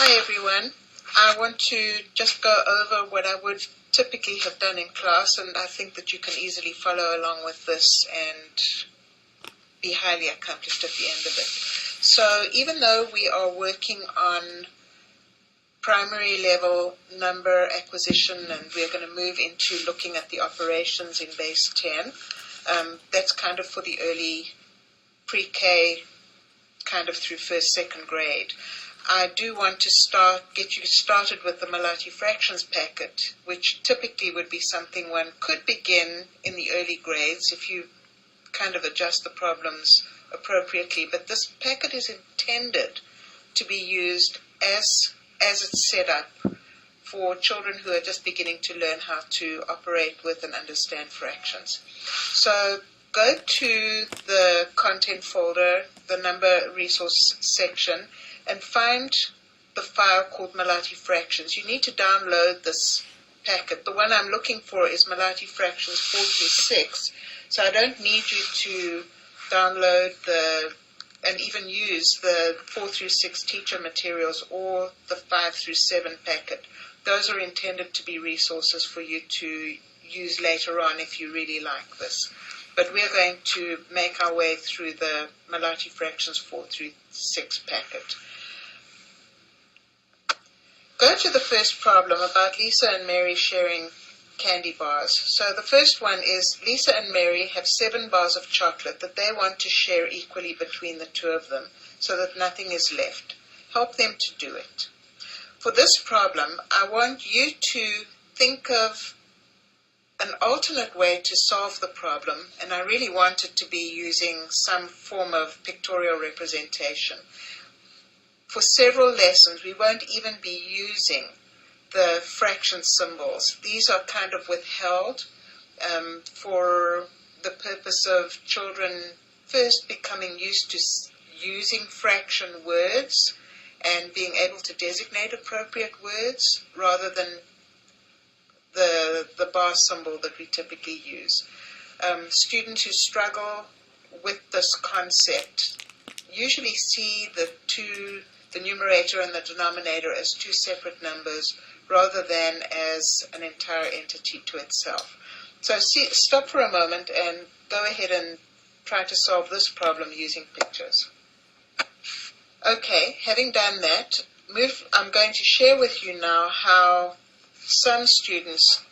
Hi everyone. I want to just go over what I would typically have done in class, and I think that you can easily follow along with this and be highly accomplished at the end of it. So even though we are working on primary level number acquisition and we're going to move into looking at the operations in base 10, that's kind of for the early pre-K, kind of through first, second grade. I do want to get you started with the Malati fractions packet, which typically would be something one could begin in the early grades if you kind of adjust the problems appropriately. But this packet is intended to be used as it's set up for children who are just beginning to learn how to operate with and understand fractions. So go to the content folder, the number resource section, and find the file called Malati Fractions. You need to download this packet. The one I'm looking for is Malati Fractions 4 through 6, so I don't need you to download and even use the 4 through 6 teacher materials or the 5 through 7 packet. Those are intended to be resources for you to use later on if you really like this. But we're going to make our way through the Malati Fractions 4 through 6 packet. Go to the first problem about Lisa and Mary sharing candy bars. So the first one is Lisa and Mary have 7 bars of chocolate that they want to share equally between the two of them so that nothing is left. Help them to do it. For this problem, I want you to think of an alternate way to solve the problem, and I really want it to be using some form of pictorial representation. For several lessons, we won't even be using the fraction symbols. These are kind of withheld for the purpose of children first becoming used to using fraction words and being able to designate appropriate words rather than the bar symbol that we typically use. Students who struggle with this concept usually see the numerator and the denominator as two separate numbers rather than as an entire entity to itself. So stop for a moment and go ahead and try to solve this problem using pictures. Okay, having done that, I'm going to share with you now how some students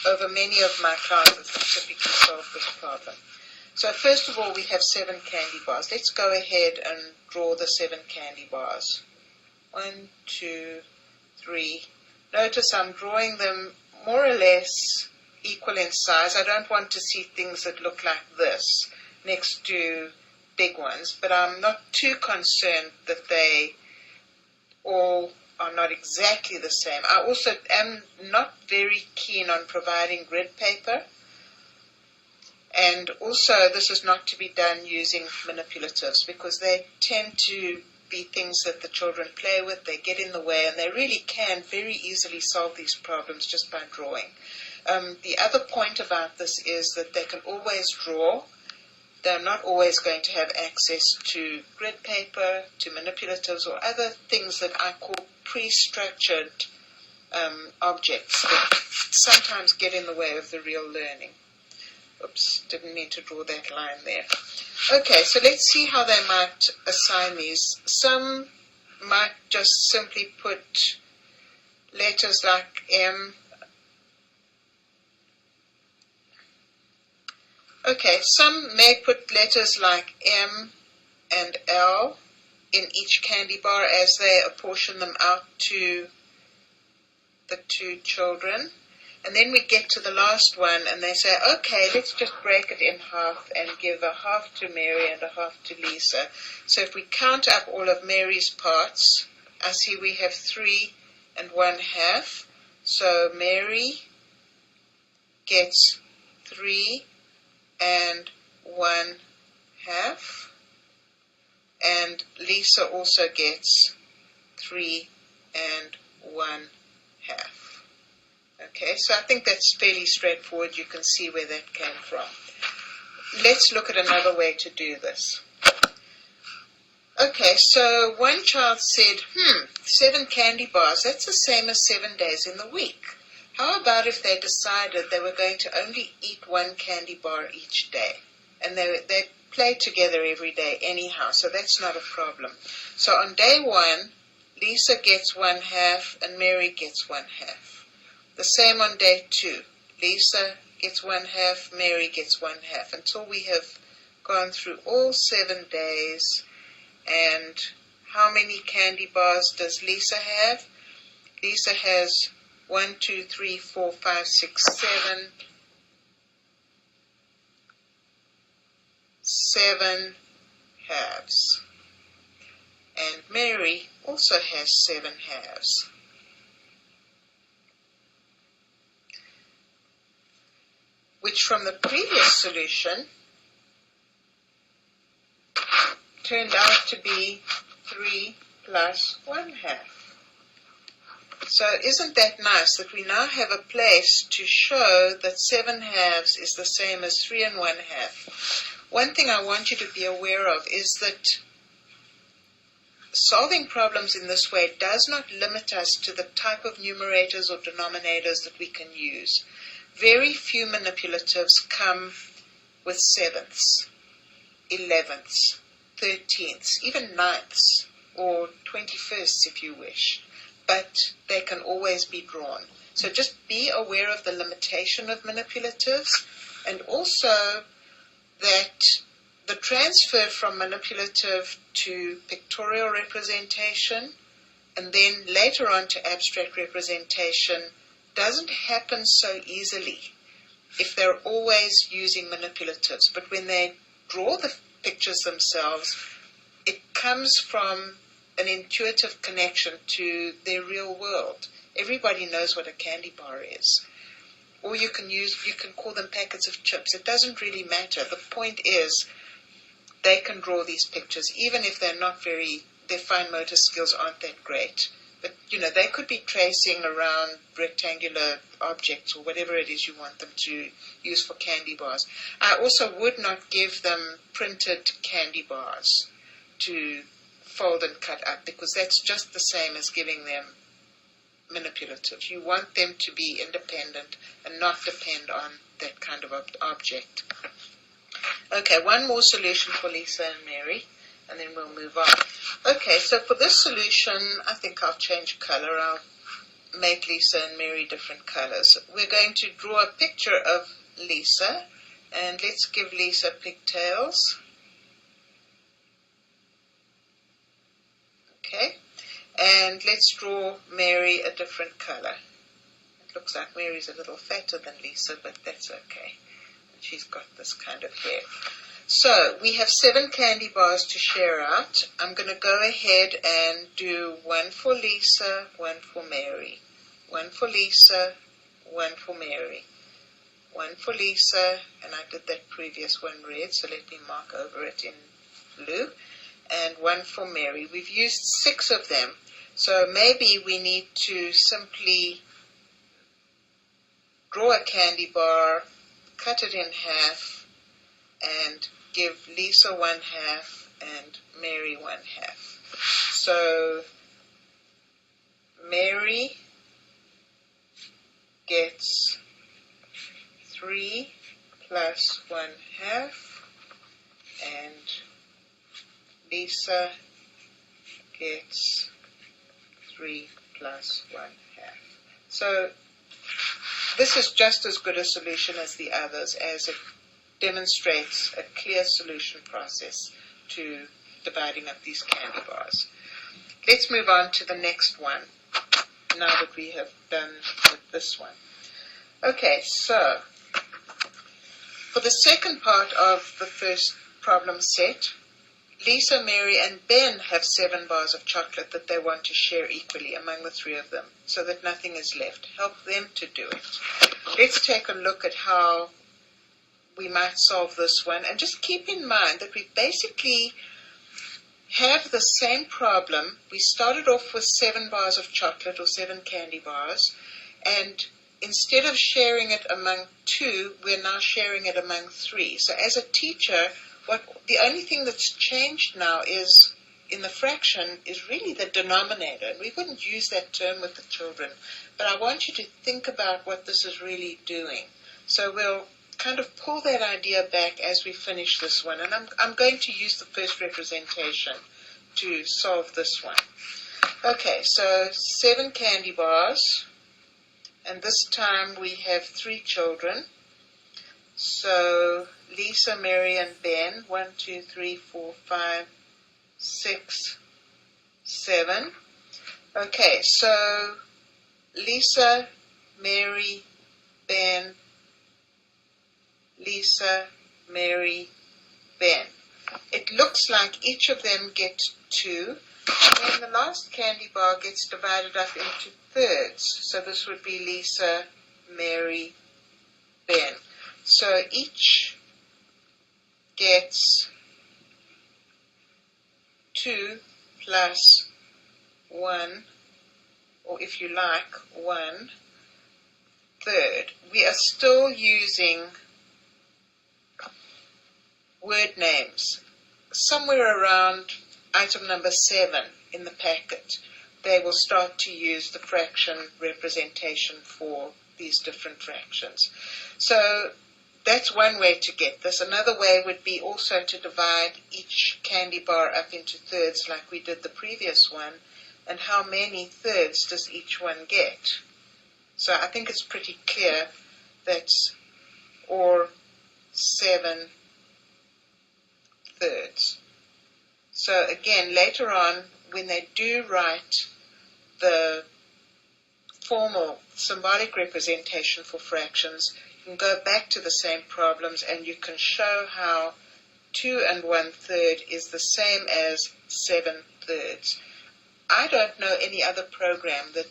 over many of my classes have typically solved this problem. So first of all, we have 7 candy bars. Let's go ahead and draw the 7 candy bars. 1, 2, 3. Notice I'm drawing them more or less equal in size. I don't want to see things that look like this next to big ones, but I'm not too concerned that they all are not exactly the same. I also am not very keen on providing grid paper. And also, this is not to be done using manipulatives because they tend to be things that the children play with, they get in the way, and they really can very easily solve these problems just by drawing. The other point about this is that they can always draw. They're not always going to have access to grid paper, to manipulatives, or other things that I call pre-structured objects that sometimes get in the way of the real learning. Oops, didn't mean to draw that line there. Okay, so let's see how they might assign these. Some might just simply put letters like M. Okay, some may put letters like M and L in each candy bar as they apportion them out to the 2 children. And then we get to the last one and they say, okay, let's just break it in half and give a half to Mary and a half to Lisa. So if we count up all of Mary's parts, I see we have 3 and 1/2. So Mary gets 3 and 1/2. And Lisa also gets 3 and 1/2. Okay, so I think that's fairly straightforward. You can see where that came from. Let's look at another way to do this. Okay, so one child said, 7 candy bars, that's the same as 7 days in the week. How about if they decided they were going to only eat 1 candy bar each day? And they play together every day anyhow, so that's not a problem. So on day 1, Lisa gets 1/2 and Mary gets 1/2. The same on day 2. Lisa gets 1/2, Mary gets 1/2, until we have gone through all 7 days. And how many candy bars does Lisa have? Lisa has 1, 2, 3, 4, 5, 6, 7 halves. And Mary also has 7 halves. Which from the previous solution turned out to be 3 plus 1/2. So isn't that nice that we now have a place to show that 7 halves is the same as 3 and 1/2. One thing I want you to be aware of is that solving problems in this way does not limit us to the type of numerators or denominators that we can use. Very few manipulatives come with 7ths, 11ths, 13ths, even 9ths, or 21sts if you wish, but they can always be drawn. So just be aware of the limitation of manipulatives, and also that the transfer from manipulative to pictorial representation and then later on to abstract representation doesn't happen so easily if they're always using manipulatives. But when they draw the pictures themselves, it comes from an intuitive connection to their real world. Everybody knows what a candy bar is. Or you can call them packets of chips. It doesn't really matter. The point is they can draw these pictures, even if their fine motor skills aren't that great. But, they could be tracing around rectangular objects or whatever it is you want them to use for candy bars. I also would not give them printed candy bars to fold and cut up, because that's just the same as giving them manipulatives. You want them to be independent and not depend on that kind of object. Okay, one more solution for Lisa and Mary, and then we'll move on. Okay, so for this solution, I think I'll change color. I'll make Lisa and Mary different colors. We're going to draw a picture of Lisa, and let's give Lisa pigtails. Okay, and let's draw Mary a different color. It looks like Mary's a little fatter than Lisa, but that's okay. And she's got this kind of hair. So we have 7 candy bars to share out. I'm going to go ahead and do 1 for Lisa, 1 for Mary. 1 for Lisa, 1 for Mary. 1 for Lisa, and I did that previous one red, so let me mark over it in blue. And 1 for Mary. We've used 6 of them, so maybe we need to simply draw a candy bar, cut it in half, and give Lisa 1/2 and Mary 1/2. So Mary gets 3 plus 1/2, and Lisa gets 3 plus 1/2. So this is just as good a solution as the others, as it demonstrates a clear solution process to dividing up these candy bars. Let's move on to the next one, now that we have done with this one. Okay, so for the second part of the first problem set, Lisa, Mary, and Ben have 7 bars of chocolate that they want to share equally among the 3 of them, so that nothing is left. Help them to do it. Let's take a look at how we might solve this one, and just keep in mind that we basically have the same problem. We started off with 7 bars of chocolate, or 7 candy bars, and instead of sharing it among 2, we're now sharing it among 3. So as a teacher, the only thing that's changed now is in the fraction is really the denominator. We wouldn't use that term with the children, but I want you to think about what this is really doing. So we'll kind of pull that idea back as we finish this one, and I'm going to use the first representation to solve this one. Okay, so 7 candy bars, and this time we have 3 children. So Lisa, Mary, and Ben, 1, 2, 3, 4, 5, 6, 7. Okay, so Lisa, Mary, Ben, Lisa, Mary, Ben. It looks like each of them get 2, and then the last candy bar gets divided up into thirds. So this would be Lisa, Mary, Ben. So each gets 2 plus 1, or if you like, 1 third. We are still using word names. Somewhere around item number 7 in the packet, they will start to use the fraction representation for these different fractions. So that's one way to get this. Another way would be also to divide each candy bar up into thirds like we did the previous one, and how many thirds does each one get. So I think it's pretty clear that's or 7 thirds. So again, later on, when they do write the formal symbolic representation for fractions, you can go back to the same problems and you can show how 2 1/3 is the same as 7 thirds. I don't know any other program that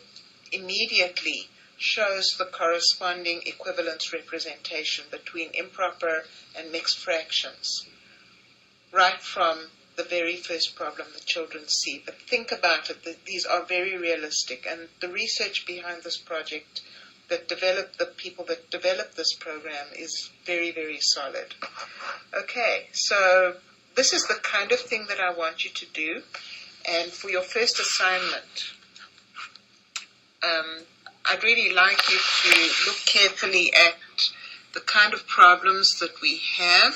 immediately shows the corresponding equivalence representation between improper and mixed fractions right from the very first problem the children see. But think about it, these are very realistic, and the research behind this project that developed, the people that developed this program, is very, very solid. Okay, so this is the kind of thing that I want you to do, and for your first assignment, I'd really like you to look carefully at the kind of problems that we have,